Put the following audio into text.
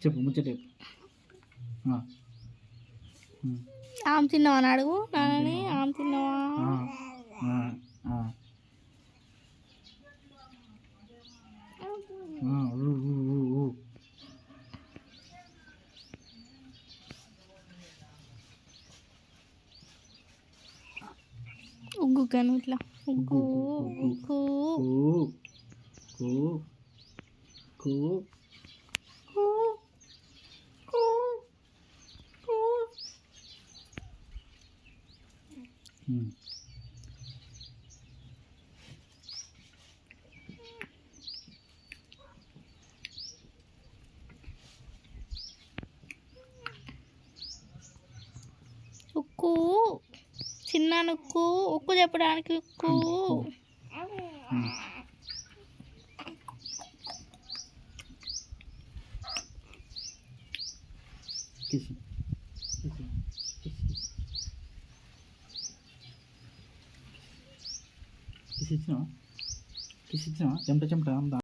చెప్పు ముచ్చట చెప్పు. ఆమె తిన్నావా అని అడుగు నాన్నని. ఆమె తిన్నావా? ఉగ్గు కను ఇట్లా ఉగ్గు ఉగ్గు ఉక్కు చిన్న నుక్కు ఉక్కు చెప్పడానికి ఉక్కు. కిస్ ఇచ్చినావా చెమట చెమట